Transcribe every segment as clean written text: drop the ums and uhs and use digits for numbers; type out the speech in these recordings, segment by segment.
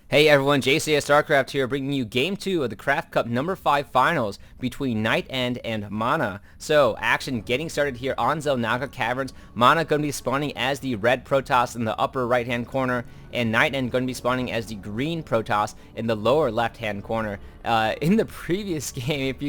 Hey everyone, JCS StarCraft here, bringing you Game 2 of the Craft Cup number 5 Finals between NightEnD and MaNa. So, action getting started here on Zelnaga Caverns. MaNa going to be spawning as the red Protoss in the upper right-hand corner, and NightEnD going to be spawning as the green Protoss in the lower left-hand corner. In the previous game, if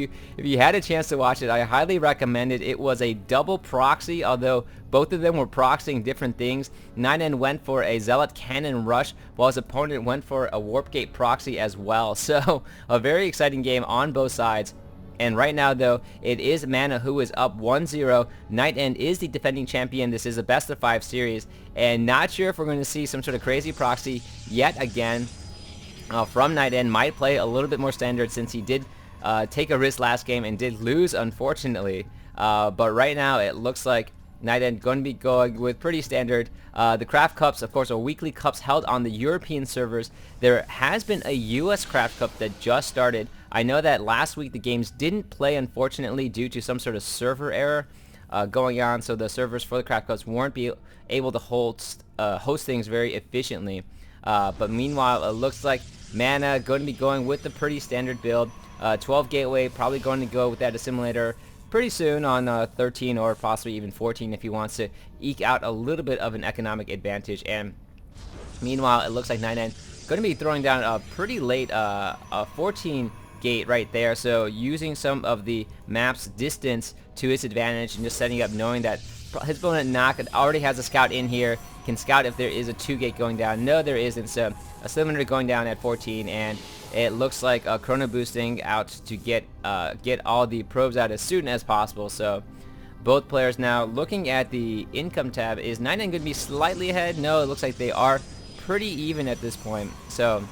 you had a chance to watch it, I highly recommend it. It was a double proxy, although both of them were proxying different things. NightEnD went for a Zealot Cannon Rush, while his opponent went for a Warp Gate proxy as well. So, a very exciting game on both sides. And right now, though, it is MaNa who is up 1-0. NightEnD is the defending champion. This is a best-of-5 series. And not sure if we're going to see some sort of crazy proxy yet again from NightEnD. Might play a little bit more standard since he did take a risk last game and did lose, unfortunately. But right now, it looks like NightEnD going to be going with pretty standard. The Craft Cups, of course, are weekly cups held on the European servers. There has been a US Craft Cup that just started. I know that last week the games didn't play, unfortunately, due to some sort of server error going on, so the servers for the Craft Cups weren't able to host things very efficiently. But meanwhile, it looks like MaNa going to be going with the pretty standard build. 12 Gateway, probably going to go with that assimilator pretty soon on 13 or possibly even 14 if he wants to eke out a little bit of an economic advantage. And meanwhile, it looks like NightEnD going to be throwing down a pretty late 14 gate right there, so using some of the map's distance to his advantage and just setting up knowing that his opponent already has a scout in here, can scout if there is a 2 gate going down. No, there isn't, so a cylinder going down at 14, and it looks like chrono boosting out to get all the probes out as soon as possible. So both players now looking at the income tab. Is NightEnD going to be slightly ahead? No, it looks like they are pretty even at this point, so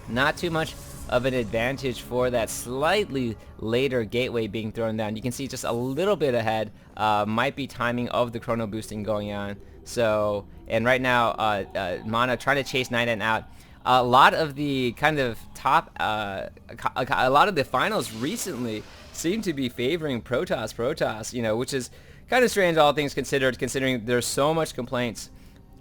not too much of an advantage for that slightly later gateway being thrown down. You can see just a little bit ahead. Might be timing of the chrono boosting going on. So, and right now MaNa trying to chase NightEnD out. A lot of the kind of top a lot of the finals recently seem to be favoring Protoss, you know, which is kind of strange, all things considered, considering there's so much complaints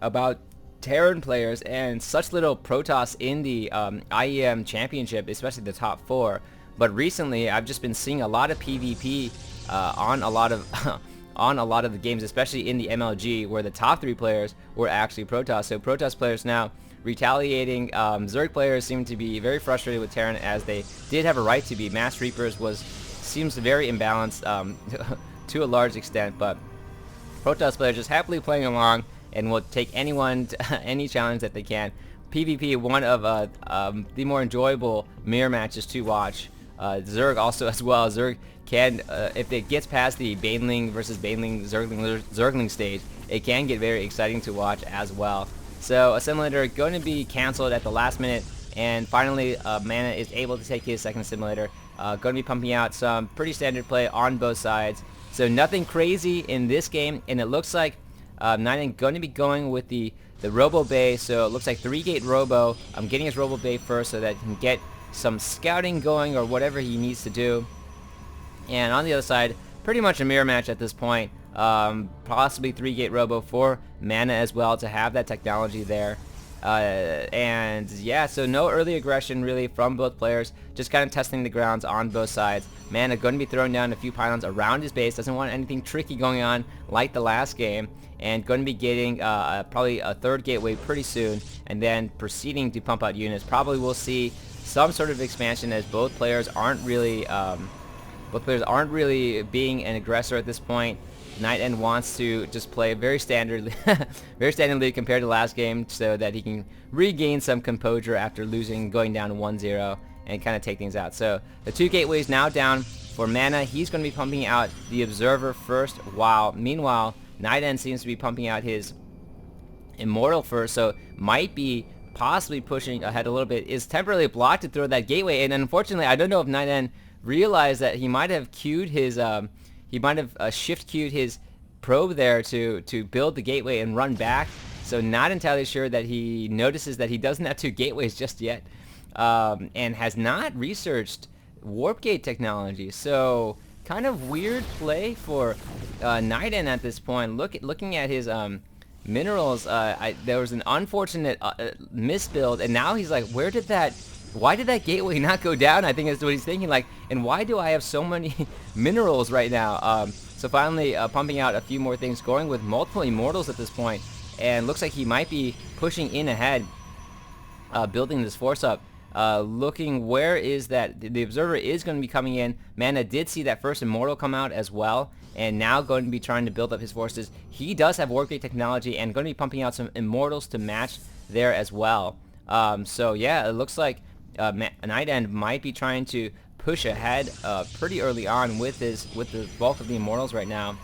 about Terran players and such little Protoss in the IEM championship, especially the top 4. But recently, I've just been seeing a lot of PvP on a lot of on a lot of the games, especially in the MLG, where the top 3 players were actually Protoss. So Protoss players now retaliating. Zerg players seem to be very frustrated with Terran, as they did have a right to be. Mass Reapers seems very imbalanced to a large extent, but Protoss players just happily playing along and will take any challenge that they can. PvP, one of the more enjoyable mirror matches to watch. Zerg also as well. Zerg can, if it gets past the Baneling versus Baneling Zergling stage, it can get very exciting to watch as well. So assimilator going to be cancelled at the last minute, and finally MaNa is able to take his second assimilator. Going to be pumping out some pretty standard play on both sides. So nothing crazy in this game, and it looks like NightEnD going to be going with the Robo Bay. So it looks like 3-gate Robo. I'm getting his Robo Bay first so that he can get some scouting going or whatever he needs to do. And on the other side, pretty much a mirror match at this point. Possibly 3-gate Robo for MaNa as well to have that technology there. And yeah, so no early aggression really from both players, just kind of testing the grounds on both sides. MaNa going to be throwing down a few pylons around his base, doesn't want anything tricky going on like the last game, and going to be getting probably a 3rd gateway pretty soon, and then proceeding to pump out units. Probably we'll see some sort of expansion, as both players aren't really being an aggressor at this point. NightEnD wants to just play very standardly, very standardly compared to last game, so that he can regain some composure after going down 1-0 and kind of take things out. So the 2 gateways now down for MaNa. He's going to be pumping out the Observer first, meanwhile NightEnD seems to be pumping out his Immortal first, so might be possibly pushing ahead a little bit. Is temporarily blocked to throw that gateway, and unfortunately I don't know if NightEnD realized that he might have queued his shift queued his probe there to build the gateway and run back. So not entirely sure that he notices that he doesn't have 2 gateways just yet, and has not researched warp gate technology. So kind of weird play for NightEnD at this point. Looking at his minerals. There was an unfortunate misbuild, and now he's like, why did that gateway not go down? I think that's what he's thinking, like, and why do I have so many minerals right now? So finally pumping out a few more things, going with multiple immortals at this point, and looks like he might be pushing in ahead, building this force up. Looking, where is that? The observer is going to be coming in. MaNa did see that first immortal come out as well, and now going to be trying to build up his forces. He does have warp gate technology and going to be pumping out some immortals to match there as well. So yeah, it looks like NightEnD might be trying to push ahead pretty early on with the bulk of the immortals right now,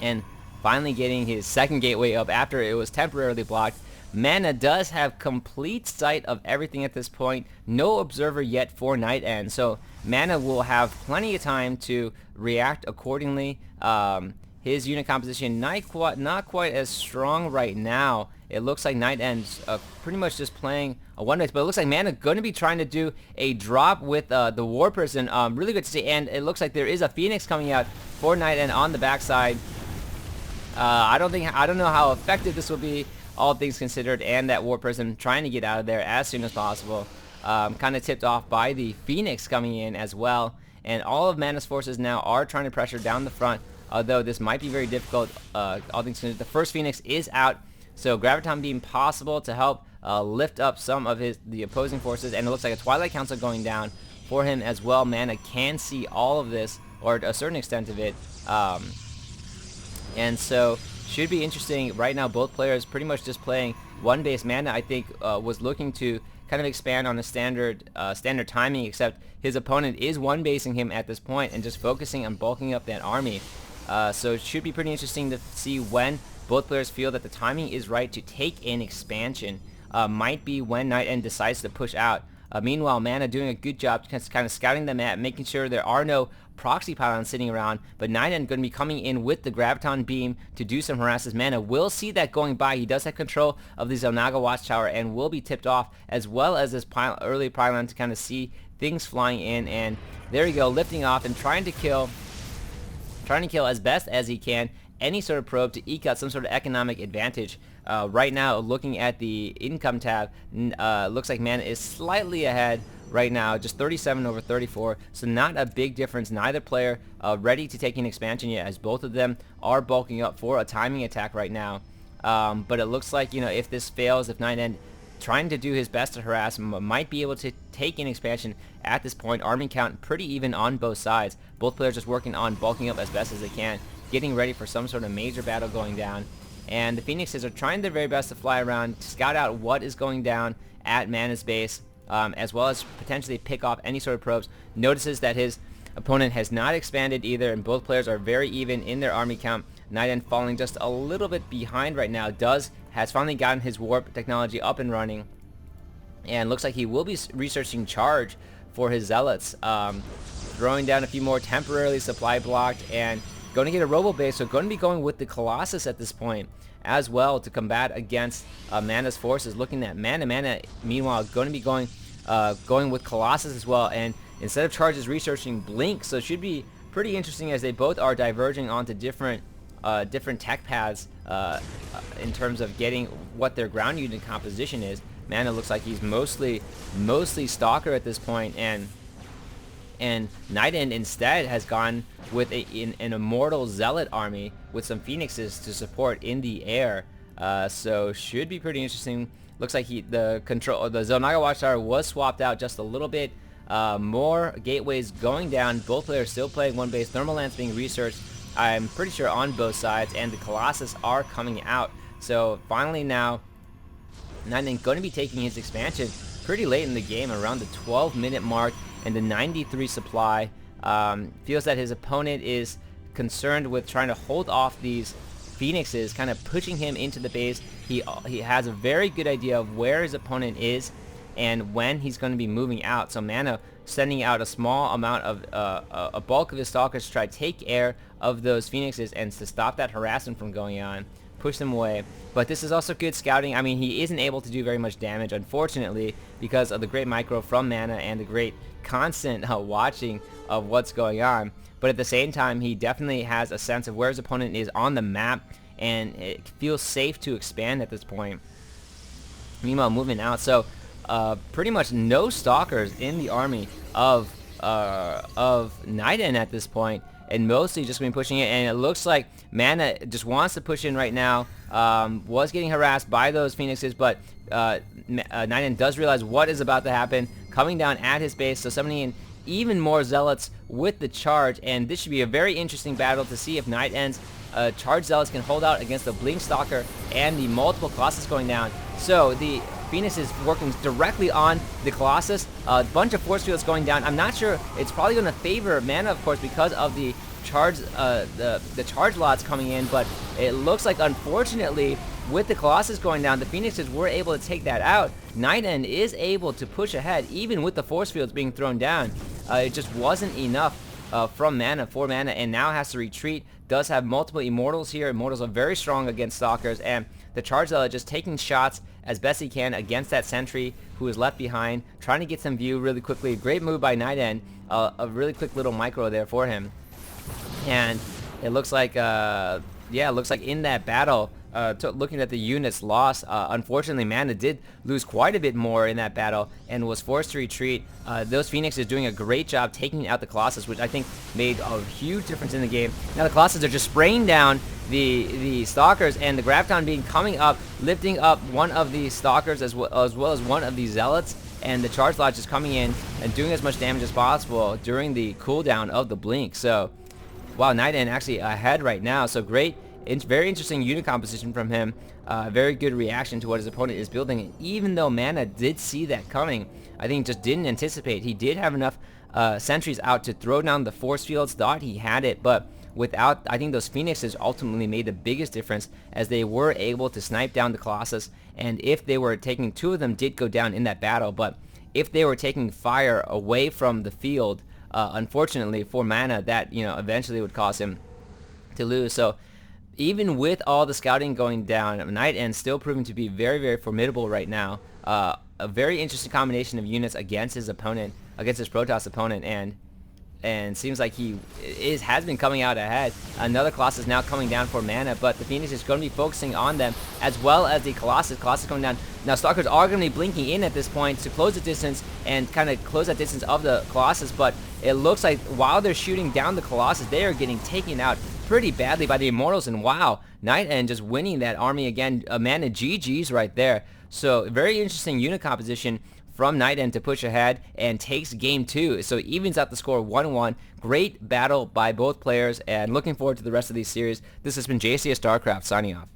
and finally getting his second gateway up after it was temporarily blocked. MaNa does have complete sight of everything at this point. No observer yet for NightEnD, so MaNa will have plenty of time to react accordingly. His unit composition not quite as strong right now. It looks like NightEnd's pretty much just playing a one base, but it looks like MaNa going to be trying to do a drop with the War Person. Really good to see, and it looks like there is a Phoenix coming out for NightEnD on the backside. I don't know how effective this will be, all things considered, and that War Person trying to get out of there as soon as possible. Kind of tipped off by the Phoenix coming in as well, and all of MaNa's forces now are trying to pressure down the front, although this might be very difficult. All things considered, the first Phoenix is out, so Graviton Beam possible to help lift up some of the opposing forces, and it looks like a Twilight Council going down for him as well. MaNa can see all of this, or a certain extent of it, and so should be interesting. Right now both players pretty much just playing one base. MaNa, I think, was looking to kind of expand on a standard timing, except his opponent is one basing him at this point and just focusing on bulking up that army. So it should be pretty interesting to see when both players feel that the timing is right to take in expansion. Might be when NightEnD decides to push out. Meanwhile, MaNa doing a good job kind of scouting the map, making sure there are no proxy pylons sitting around, but NightEnD going to be coming in with the Graviton Beam to do some harasses. MaNa will see that going by. He does have control of the Xel'Naga Watchtower and will be tipped off, as well as this early pylon to kind of see things flying in, and there you go, lifting off and trying to kill as best as he can any sort of probe to eke out some sort of economic advantage. Right now, looking at the income tab, looks like MaNa is slightly ahead right now, just 37 over 34, so not a big difference. Neither player ready to take an expansion yet, as both of them are bulking up for a timing attack right now. But it looks like, if this fails, if NightEnD trying to do his best to harass, might be able to take an expansion at this point. Army count pretty even on both sides. Both players just working on bulking up as best as they can, getting ready for some sort of major battle going down. And the Phoenixes are trying their very best to fly around, to scout out what is going down at MaNa's base, as well as potentially pick off any sort of probes. Notices that his opponent has not expanded either, and both players are very even in their army count. NightEnD falling just a little bit behind right now. Has finally gotten his warp technology up and running, and looks like he will be researching charge for his zealots, throwing down a few more temporarily supply blocked, and going to get a robo base. So going to be going with the Colossus at this point as well to combat against MaNa's forces. Looking at MaNa meanwhile going to be going with Colossus as well, and instead of charges researching Blink. So it should be pretty interesting as they both are diverging onto different tech paths in terms of getting what their ground unit composition is. MaNa looks like he's mostly Stalker at this point, and NightEnD instead has gone with an Immortal Zealot army with some Phoenixes to support in the air. So should be pretty interesting. Looks like the Xel'Naga Watchtower was swapped out just a little bit. More gateways going down. Both players still playing one base. Thermal Lance being researched, I'm pretty sure, on both sides, and the Colossus are coming out. So finally now, NightEnD going to be taking his expansion pretty late in the game, around the 12-minute mark, and the 93 supply. Feels that his opponent is concerned with trying to hold off these Phoenixes, kind of pushing him into the base. He has a very good idea of where his opponent is and when he's going to be moving out. So MaNa sending out a small amount of a bulk of his Stalkers to try to take air of those Phoenixes and to stop that harassment from going on, push them away. But this is also good scouting. I mean, he isn't able to do very much damage, unfortunately, because of the great micro from MaNa and the great constant watching of what's going on. But at the same time, he definitely has a sense of where his opponent is on the map, and it feels safe to expand at this point. Meanwhile, moving out, so pretty much no stalkers in the army of NightEnD at this point, and mostly just been pushing it. And it looks like MaNa just wants to push in right now. Was getting harassed by those Phoenixes, but NightEnD does realize what is about to happen, coming down at his base, so summoning in even more zealots with the charge. And this should be a very interesting battle to see if NightEnd's charge zealots can hold out against the Blink Stalker and the multiple Colossus going down. So the Phoenix is working directly on the Colossus. A bunch of force fields going down. I'm not sure. It's probably going to favor MaNa, of course, because of the charge, the charge lots coming in. But it looks like, unfortunately, with the Colossus going down, the Phoenixes were able to take that out. NightEnD is able to push ahead, even with the force fields being thrown down. It just wasn't enough from MaNa, for MaNa, and now has to retreat. Does have multiple Immortals here. Immortals are very strong against Stalkers, and the Charge Zealot just taking shots as best he can against that Sentry who is left behind, trying to get some view really quickly. Great move by NightEnD, a really quick little micro there for him. And it looks like, yeah, it looks like in that battle, looking at the units lost, unfortunately MaNa did lose quite a bit more in that battle and was forced to retreat. Those Phoenixes doing a great job taking out the Colossus, which I think made a huge difference in the game. Now the Colossus are just spraying down the Stalkers, and the Graviton being coming up, lifting up one of the Stalkers as well as one of the Zealots, and the Charge Lodge is coming in and doing as much damage as possible during the cooldown of the Blink. So, wow, NightEnD actually ahead right now, so great. It's very interesting unit composition from him. Very good reaction to what his opponent is building. And even though MaNa did see that coming, I think just didn't anticipate. He did have enough sentries out to throw down the force fields, thought he had it, but without, I think those Phoenixes ultimately made the biggest difference, as they were able to snipe down the Colossus. And if they were taking, two of them did go down in that battle, but if they were taking fire away from the field, unfortunately for MaNa, that, you know, eventually would cause him to lose. So even with all the scouting going down, NightEnD still proving to be very, very formidable right now. A very interesting combination of units against his opponent, against his Protoss opponent, and seems like he has been coming out ahead. Another Colossus now coming down for MaNa, but the Phoenix is going to be focusing on them, as well as the Colossus. Colossus coming down. Now Stalkers are going to be blinking in at this point to close the distance and kind of close that distance of the Colossus, but it looks like while they're shooting down the Colossus, they are getting taken out pretty badly by the Immortals. And wow, NightEnD just winning that army again. MaNa GG's right there. So very interesting unit composition from NightEnD to push ahead and takes game 2. So evens out the score 1-1. Great battle by both players, and looking forward to the rest of these series. This has been JCS StarCraft signing off.